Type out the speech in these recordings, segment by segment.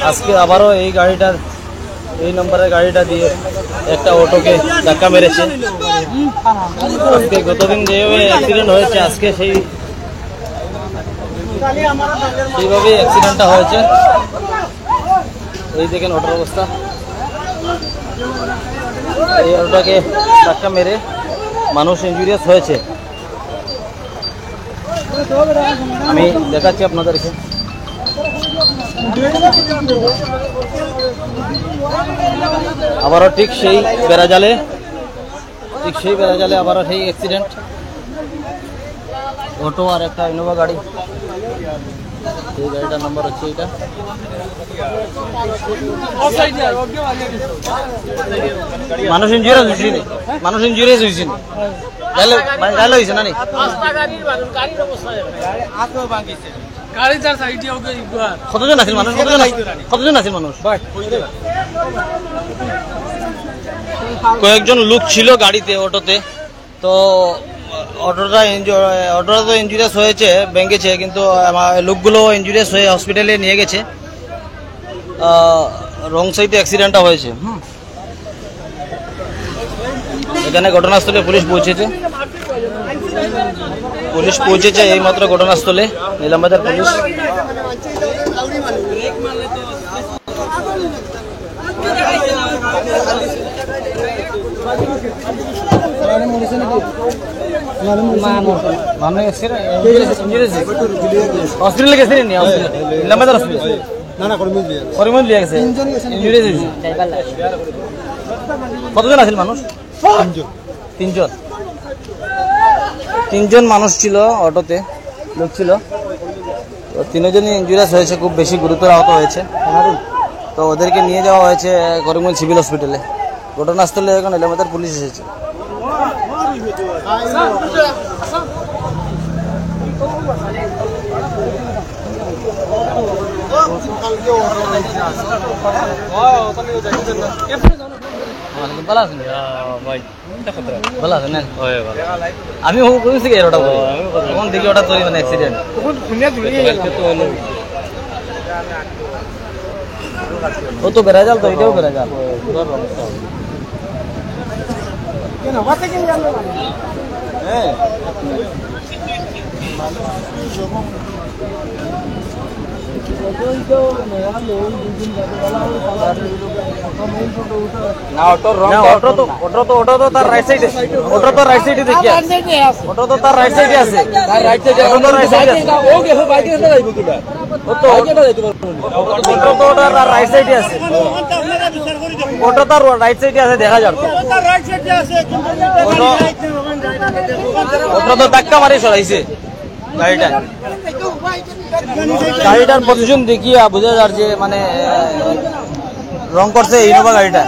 আজকে আবারও এই গাড়িটার এই নম্বরের গাড়িটা দিয়ে একটা অটোকে ধাক্কা মেরেছে। আজকে গতদিন যেভাবে অ্যাক্সিডেন্ট হয়েছে আজকে সেইভাবেই অ্যাক্সিডেন্টটা হয়েছে। এই দেখেন অটোর অবস্থা, এই অটোটাকে ধাক্কা মেরে মানুষ ইনজুরিয়াস হয়েছে। আমি দেখাচ্ছি আপনাদেরকে। আবারও ঠিক সেই বেড়াজালে আবারও সেই অ্যাক্সিডেন্ট, অটো আর একটা ইনোভা গাড়ি। এই গাড়িটার নাম্বার হচ্ছে এটা। মানুষ ইনজুরিয়াস হয়েছে না নি? কতজন আছিল মানুষ? কয়েকজন লোক ছিল গাড়িতে, অটোতে। তো অটোটা তো ইনজুরিয়াস হয়েছে, ভেঙেছে, কিন্তু লোকগুলো ইনজুরিয়াস হয়ে হসপিটালে নিয়ে গেছে। রং সাইডে অ্যাক্সিডেন্টটা হয়েছে। এখানে ঘটনাস্থলে পুলিশ পৌঁছেছে এইমাত্র ঘটনাস্থলে, নিলামবাজার পুলিশ। হসপিটালে গেছে নিলামবাজার হসপিটাল? কতজন আছিল মানুষ? তিনজন মানুষ ছিল, অটোতে লোক ছিল। তো তিনজনই ইনজুরিয়াস হয়েছে, খুব বেশি গুরুতর আহত হয়েছে। তো ওদেরকে নিয়ে যাওয়া হয়েছে করিমগঞ্জ সিভিল হসপিটালে। ঘটনাস্থলে এখন নিলামবাজার পুলিশ এসেছে। আমি দেখি ওটা তৈরি মানে অ্যাক্সিডেন্ট। ও তো বেড়াজাল, তো এটাও বেড়াজাল। তার রাইট সাইডে আছে। দেখা যাবে ওটা তো ধাক্কা মারি সরাইছে গাড়িটার পজিশন দেখিয়া বোঝা যার যে মানে রং করছে ইনোভা গাড়িটা।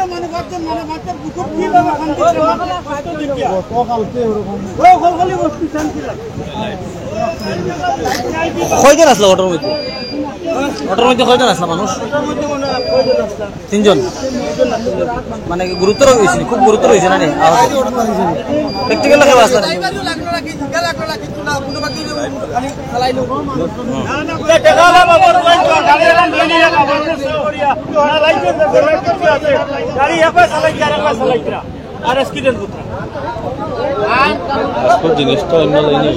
কয়জন আসলো অটোর মধ্যে? কয়জন আসলো মানুষ? তিনজন। মানে গুরুতর হয়েছে, খুব গুরুতর হয়েছে না? প্র্যাকটিক্যাল কেউ আসলো? জিনিসটা অন্য লাইনে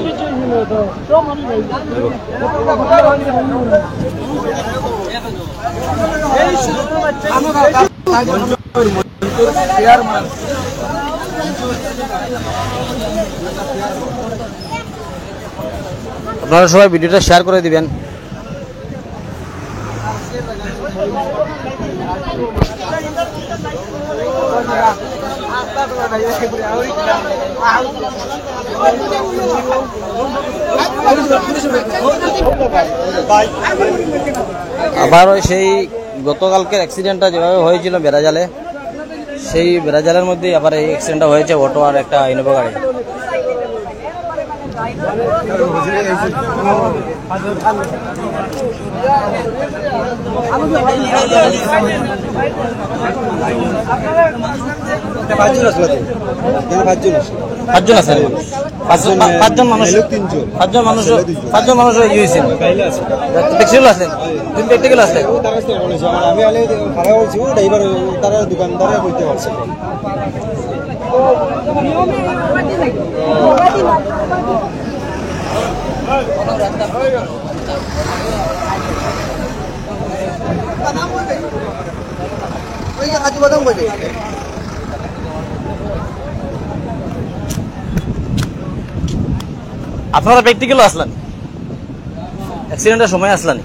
আপনারা সবাই ভিডিওটা শেয়ার করে দিবেন। আবার সেই গতকালকের অ্যাক্সিডেন্টটা যেভাবে হয়েছিল বেড়াজালে, সেই বেড়াজালের মধ্যে আবার এই অ্যাক্সিডেন্টটা হয়েছে অটো আর একটা ইনোভা গাড়ি। আপনারা 5 জন আসলে তো 5 জন আছে 5 জন আছে পাঁচজন মানুষ 5জন মানুষ ইউএসএ প্র্যাকটিক্যাল আসলেন তুমি প্র্যাকটিক্যাল আসলেন তার কাছে বলেছি আমি আলে খারাপ বলছি ড্রাইভার তারা দোকানদারে কইতে পারছে আপনারা প্র্যাকটিক্যাল আসলেন অ্যাক্সিডেন্টের সময় আসলেন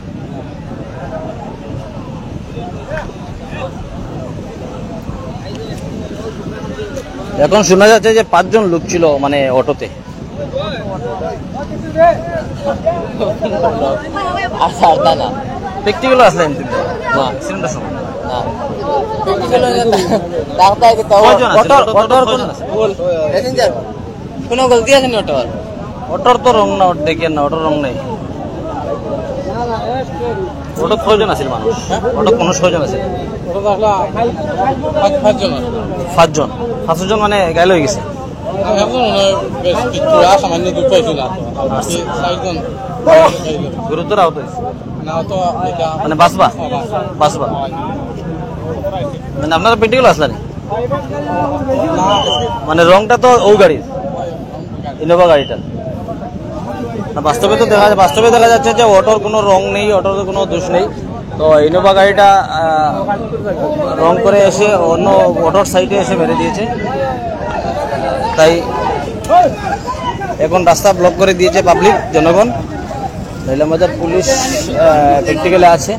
এখন শোনা যাচ্ছে যে 5 জন লোক ছিল মানে অটোতে প্র্যাকটিক্যাল আসলেন তুমি না অ্যাক্সিডেন্টের সময় না কোনো গলতি আছে না অটোর অটোর তো রং না দেখেন না অটোর রং নেই অটো 6 জন আছিল মানুষ অটো 6 জন আছে 5 জন মানে গাইল হয়ে গেছে গুরুতর আহত হয়েছে মানে বাসবা মানে আপনারা প্র্যাকটিক্যাল আসলেন মানে রংটা তো ও গাড়ির ইনোভা গাড়িটা বাস্তবে দেখা যাচ্ছে যে অটোর কোনো রং নেই অটোর কোনো দোষ নেই তো ইনোভা গাড়িটা রং করে এসে অন্য অটোর সাইডে এসে মেরে দিয়েছে তাই এখন রাস্তা ব্লক করে দিয়েছে পাবলিক জনগণ নীলামবাজার পুলিশ প্র্যাকটিক্যালে আছে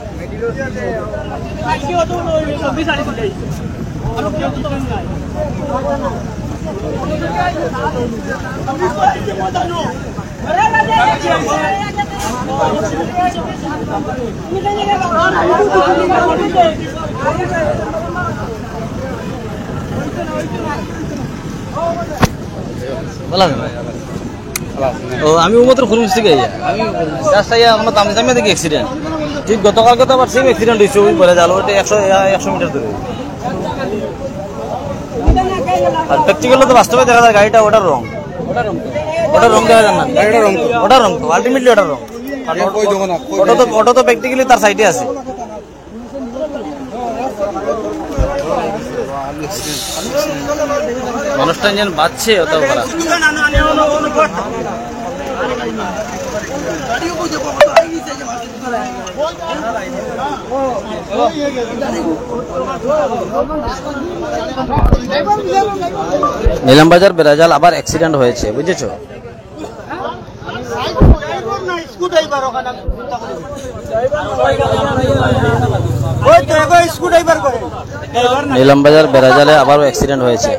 আমি মাত্র ফুলমিস থেকে আমি জাস্ট আমার তামজামিয়া দেখি অ্যাক্সিডেন্ট ঠিক গতকালকে তো আবার সেম অ্যাক্সিডেন্ট হয়েছে ওই বলে যালো ওটা 100 মিটার দূরে আর প্র্যাকটিক্যাল তো বাস্তবে দেখা যায় গাড়িটা ওটার রং দেখা যায় না ওটার রং তো আলটিমেটলি ওটার রং অটো তো প্র্যাকটিক্যালি তার সাইডে আছে মানুষটা যেন বাঁচছে অত খারাপ নীলামবাজার বেড়াজাল আবার অ্যাক্সিডেন্ট হয়েছে বুঝেছো নীলামবাজার বেড়াজালে আবারও অ্যাক্সিডেন্ট হয়েছে